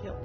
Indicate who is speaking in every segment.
Speaker 1: Yep.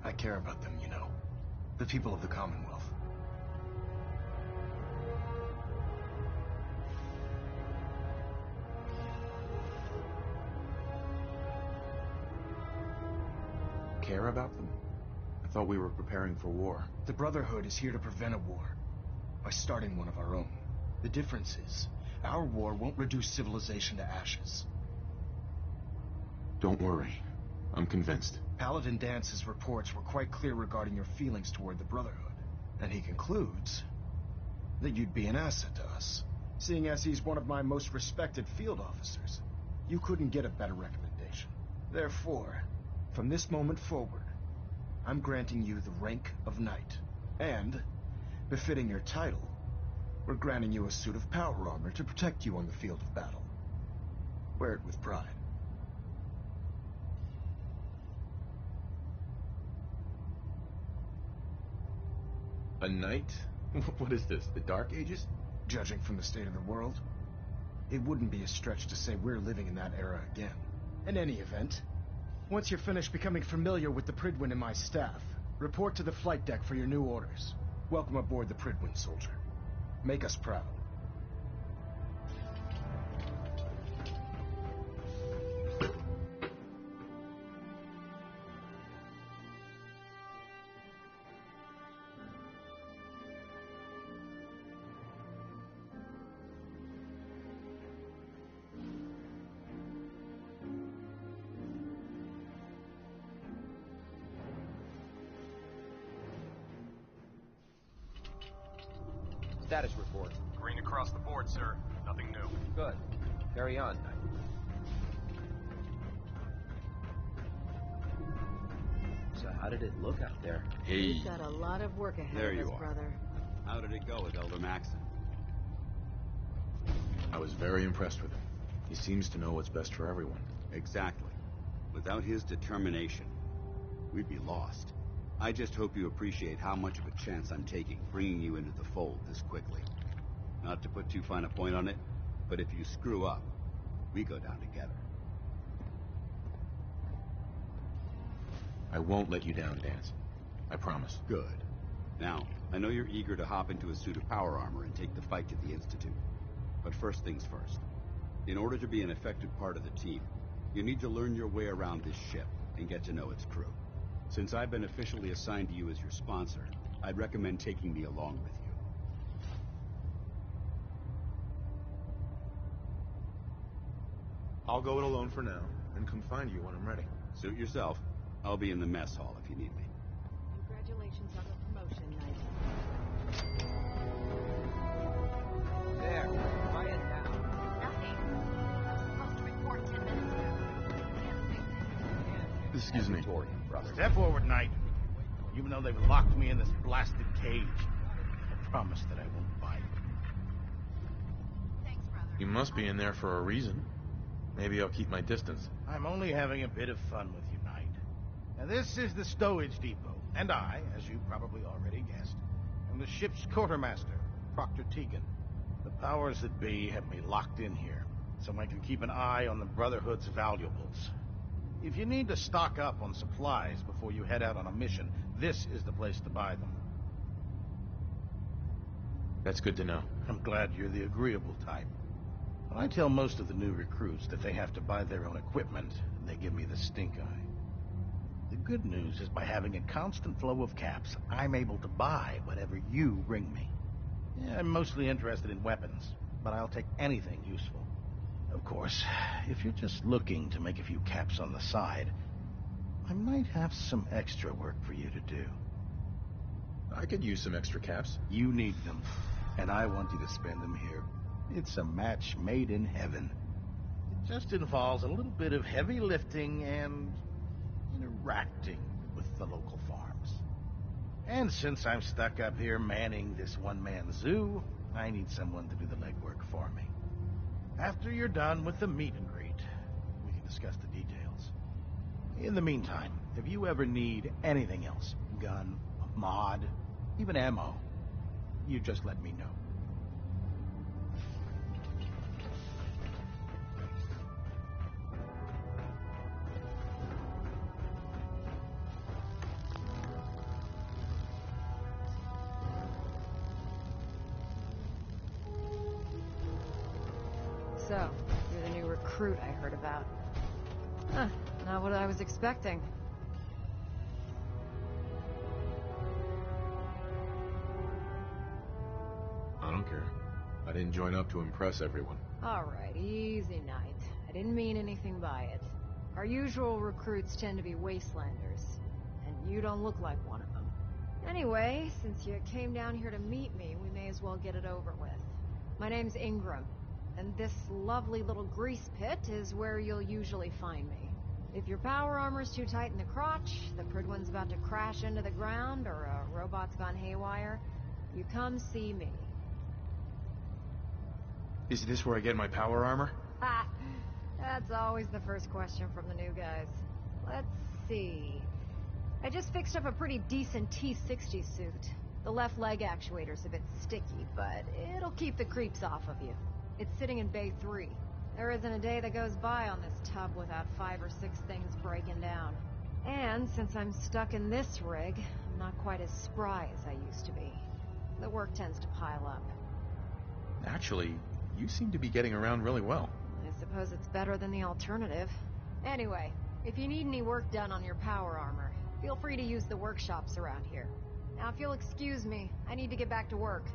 Speaker 2: I care about them, you know. The people of the Commonwealth.
Speaker 3: Care about them? I thought we were preparing for war.
Speaker 2: The Brotherhood is here to prevent a war by starting one of our own. The difference is, our war won't reduce civilization to ashes.
Speaker 3: Don't worry. I'm convinced.
Speaker 2: Paladin Dance's reports were quite clear regarding your feelings toward the Brotherhood. And he concludes that you'd be an asset to us. Seeing as he's one of my most respected field officers, you couldn't get a better recommendation. Therefore, from this moment forward, I'm granting you the rank of Knight. And, befitting your title, we're granting you a suit of power armor to protect you on the field of battle. Wear it with pride.
Speaker 3: A knight? What is this, the Dark Ages?
Speaker 2: Judging from the state of the world, it wouldn't be a stretch to say we're living in that era again. In any event, once you're finished becoming familiar with the Pridwin and my staff, report to the flight deck for your new orders. Welcome aboard the Pridwin, soldier. Make us proud.
Speaker 4: Status report.
Speaker 5: Green across the board, sir. Nothing new.
Speaker 4: Good. Carry on, Knight. So how did it look out there?
Speaker 6: Hey.
Speaker 7: We've got a lot of work ahead
Speaker 6: There
Speaker 7: of
Speaker 6: you
Speaker 7: us,
Speaker 6: are.
Speaker 7: brother.
Speaker 6: How did it go with Elder Maxon?
Speaker 3: I was very impressed with him. He seems to know what's best for everyone.
Speaker 6: Exactly. Without his determination, we'd be lost. I just hope you appreciate how much of a chance I'm taking, bringing you into the fold this quickly. Not to put too fine a point on it, but if you screw up, We go down together.
Speaker 3: I won't let you down, Danse. I promise.
Speaker 6: Good. Now, I know you're eager to hop into a suit of power armor and take the fight to the Institute. But first things first. In order to be an effective part of the team, you need to learn your way around this ship and get to know its crew. Since I've been officially assigned to you as your sponsor, I'd recommend taking me along with you.
Speaker 3: I'll go it alone for now, and come find you when I'm ready.
Speaker 6: Suit yourself. I'll be in the mess hall if you need me.
Speaker 1: Congratulations on the promotion, Knight.
Speaker 4: There. Quiet now.
Speaker 1: Nothing. I was supposed to report 10 minutes ago. We have a big thing.
Speaker 3: Excuse me.
Speaker 4: Report, brother.
Speaker 7: Step forward, Knight. Even though they've locked me in this blasted cage, I promise that I won't bite.
Speaker 1: Thanks, brother.
Speaker 3: You must be in there for a reason. Maybe I'll keep my distance.
Speaker 7: I'm only having a bit of fun with you, Knight. Now, this is the stowage depot, and I, as you probably already guessed, am the ship's quartermaster, Proctor Tegan. The powers that be have me locked in here, so I can keep an eye on the Brotherhood's valuables. If you need to stock up on supplies before you head out on a mission, this is the place to buy them.
Speaker 3: That's good to know.
Speaker 7: I'm glad you're the agreeable type. When I tell most of the new recruits that they have to buy their own equipment, they give me the stink eye. The good news is by having a constant flow of caps, I'm able to buy whatever you bring me. Yeah, I'm mostly interested in weapons, but I'll take anything useful. Of course, if you're just looking to make a few caps on the side, I might have some extra work for you to do.
Speaker 3: I could use some extra caps.
Speaker 7: You need them, and I want you to spend them here. It's a match made in heaven. It just involves a little bit of heavy lifting and interacting with the local farms. And since I'm stuck up here manning this one-man zoo, I need someone to do the legwork for me. After you're done with the meet and greet, we can discuss the details. In the meantime, if you ever need anything else, gun, a mod, even ammo, you just let me know.
Speaker 1: So, you're the new recruit I heard about. Huh, not what I was expecting.
Speaker 3: I don't care. I didn't join up to impress everyone.
Speaker 1: Alright, easy, Knight. I didn't mean anything by it. Our usual recruits tend to be wastelanders, and you don't look like one of them. Anyway, since you came down here to meet me, we may as well get it over with. My name's Ingram, and this lovely little grease pit is where you'll usually find me. If your power armor's too tight in the crotch, the Pridwin's about to crash into the ground, or a robot's gone haywire, you come see me.
Speaker 3: Is this where I get my power armor?
Speaker 1: Ha! That's always the first question from the new guys. Let's see. I just fixed up a pretty decent T-60 suit. The left leg actuator's a bit sticky, but it'll keep the creeps off of you. It's sitting in Bay 3. There isn't a day that goes by on this tub without 5 or 6 things breaking down. And since I'm stuck in this rig, I'm not quite as spry as I used to be. The work tends to pile up.
Speaker 3: Actually, you seem to be getting around really well.
Speaker 1: I suppose it's better than the alternative. Anyway, if you need any work done on your power armor, feel free to use the workshops around here. Now, if you'll excuse me, I need to get back to work.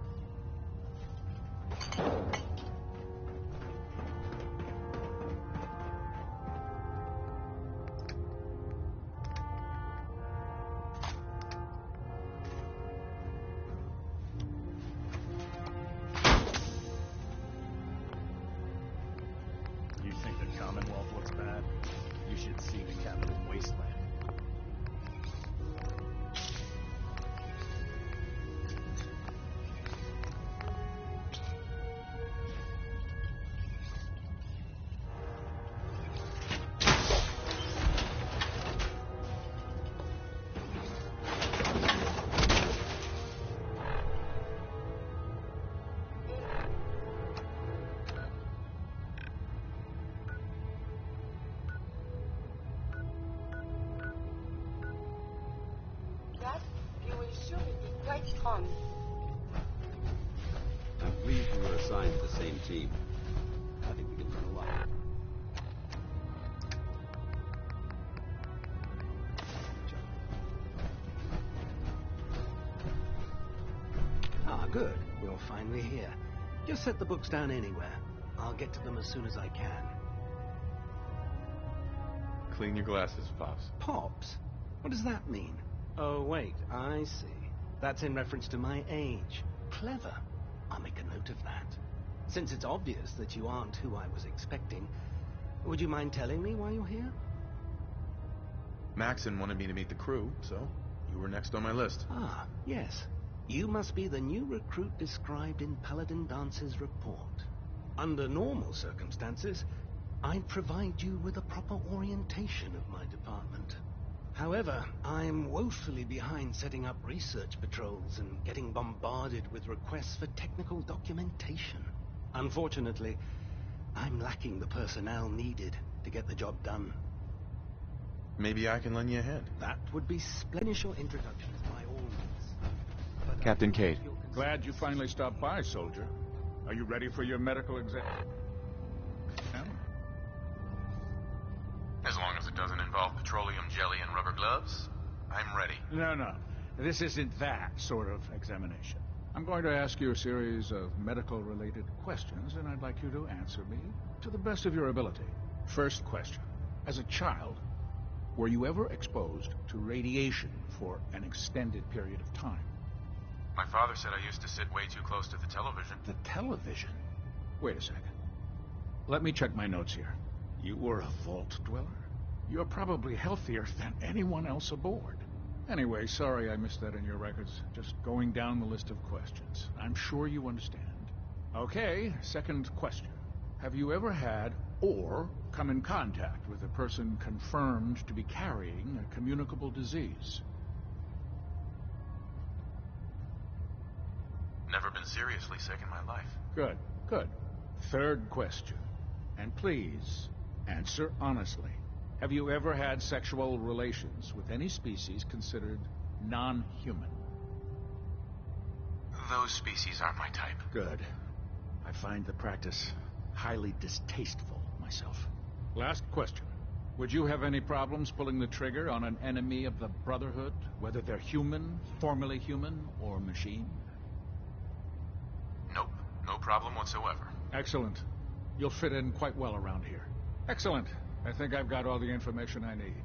Speaker 7: You think the Commonwealth looks bad? You should see the capital wasteland.
Speaker 8: Good. We're finally here. Just set the books down anywhere. I'll get to them as soon as I can.
Speaker 3: Clean your glasses, Pops.
Speaker 8: Pops? What does that mean? Oh, wait, I see. That's in reference to my age. Clever. I'll make a note of that. Since it's obvious that you aren't who I was expecting, would you mind telling me why you're here?
Speaker 3: Maxon wanted me to meet the crew, so you were next on my list.
Speaker 8: Ah, yes. You must be the new recruit described in Paladin Dance's report. Under normal circumstances, I'd provide you with a proper orientation of my department. However, I'm woefully behind setting up research patrols and getting bombarded with requests for technical documentation. Unfortunately, I'm lacking the personnel needed to get the job done.
Speaker 3: Maybe I can lend you a hand.
Speaker 8: That would be splendid. Initial introductions by all means. But
Speaker 3: Captain Cade.
Speaker 9: Glad you finally stopped by, soldier. Are you ready for your medical exam?
Speaker 3: As long as it doesn't involve petroleum jelly and rubber gloves, I'm ready.
Speaker 9: No. This isn't that sort of examination. I'm going to ask you a series of medical-related questions, and I'd like you to answer me to the best of your ability. First question. As a child, were you ever exposed to radiation for an extended period of time?
Speaker 3: My father said I used to sit way too close to the television.
Speaker 9: The television? Wait a second. Let me check my notes here. You were a vault dweller? You're probably healthier than anyone else aboard. Anyway, sorry I missed that in your records. Just going down the list of questions. I'm sure you understand. Okay, second question. Have you ever had or come in contact with a person confirmed to be carrying a communicable disease?
Speaker 3: Never been seriously sick in my life.
Speaker 9: Good. Third question. And please, answer honestly. Have you ever had sexual relations with any species considered non-human?
Speaker 3: Those species aren't my type.
Speaker 9: Good. I find the practice highly distasteful myself. Last question. Would you have any problems pulling the trigger on an enemy of the Brotherhood, whether they're human, formerly human, or machine?
Speaker 3: Nope. No problem whatsoever.
Speaker 9: Excellent. You'll fit in quite well around here. Excellent. I think I've got all the information I need.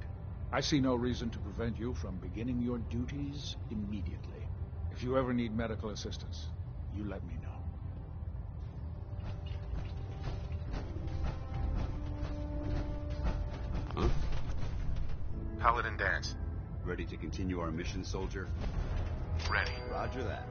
Speaker 9: I see no reason to prevent you from beginning your duties immediately. If you ever need medical assistance, you let me know.
Speaker 6: Huh?
Speaker 3: Paladin Dance.
Speaker 6: Ready to continue our mission, soldier?
Speaker 3: Ready.
Speaker 6: Roger that.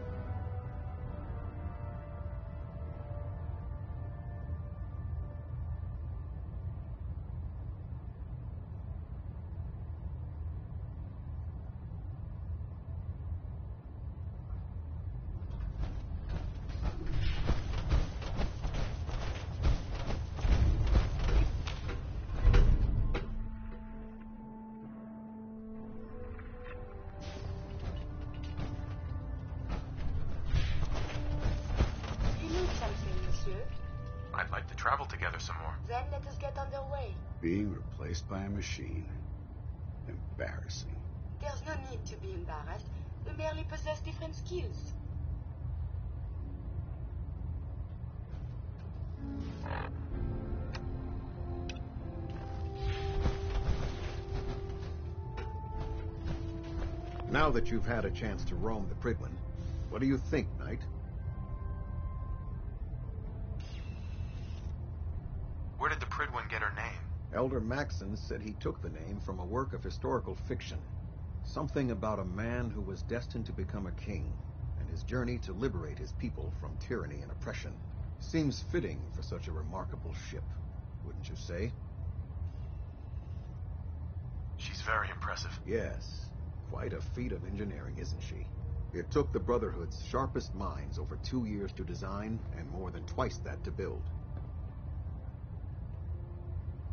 Speaker 3: I'd like to travel together some more.
Speaker 10: Then let us get underway.
Speaker 6: Being replaced by a machine. Embarrassing.
Speaker 10: There's no need to be embarrassed. We merely possess different skills.
Speaker 11: Now that you've had a chance to roam the Prydwen, what do you think, Knight?
Speaker 3: Where did the Prydwen get her name?
Speaker 11: Elder Maxon said he took the name from a work of historical fiction. Something about a man who was destined to become a king, and his journey to liberate his people from tyranny and oppression. Seems fitting for such a remarkable ship, wouldn't you say?
Speaker 3: She's very impressive.
Speaker 11: Yes. Quite a feat of engineering, isn't she? It took the Brotherhood's sharpest minds over 2 years to design, and more than twice that to build.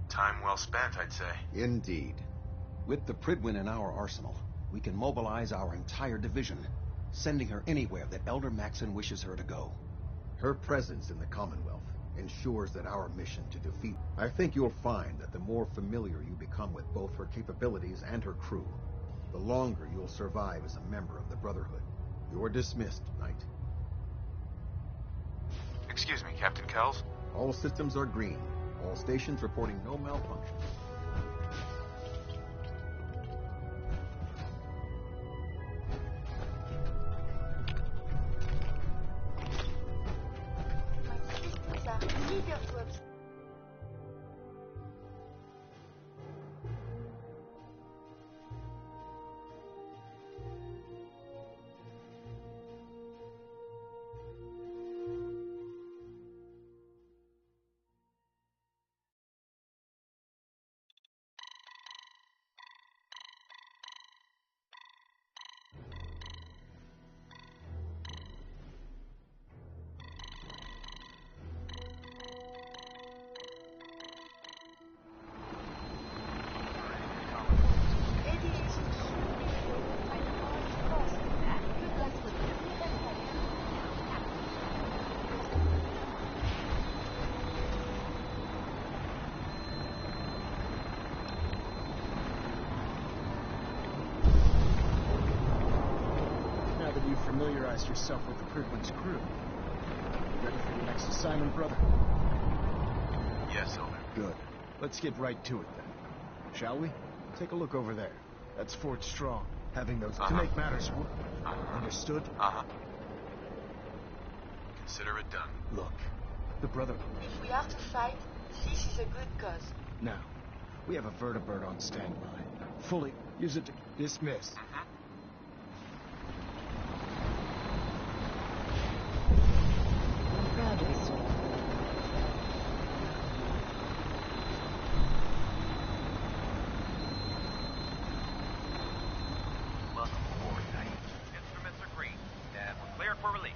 Speaker 3: Time well spent, I'd say.
Speaker 11: Indeed. With the Prydwen in our arsenal, we can mobilize our entire division, sending her anywhere that Elder Maxon wishes her to go. Her presence in the Commonwealth ensures that our mission to defeat... I think you'll find that the more familiar you become with both her capabilities and her crew, the longer you'll survive as a member of the Brotherhood. You're dismissed, Knight.
Speaker 5: Excuse me, Captain Kells?
Speaker 11: All systems are green. All stations reporting no malfunction.
Speaker 10: My systems are eager to observe.
Speaker 2: Now that you've familiarized yourself with the Prydwen's crew, you ready for your next assignment, brother?
Speaker 5: Yes, Elder.
Speaker 2: Good. Let's get right to it then. Shall we? Take a look over there. That's Fort Strong. Having those to make matters work. Understood?
Speaker 5: Consider it done.
Speaker 2: Look, the Brotherhood.
Speaker 10: If we are to fight, this is a good cause.
Speaker 2: Now, we have a vertibird on standby. Fully use it to dismiss.
Speaker 1: Proud to be served.
Speaker 4: Welcome aboard, Knight. Instruments are green, and we're cleared for release.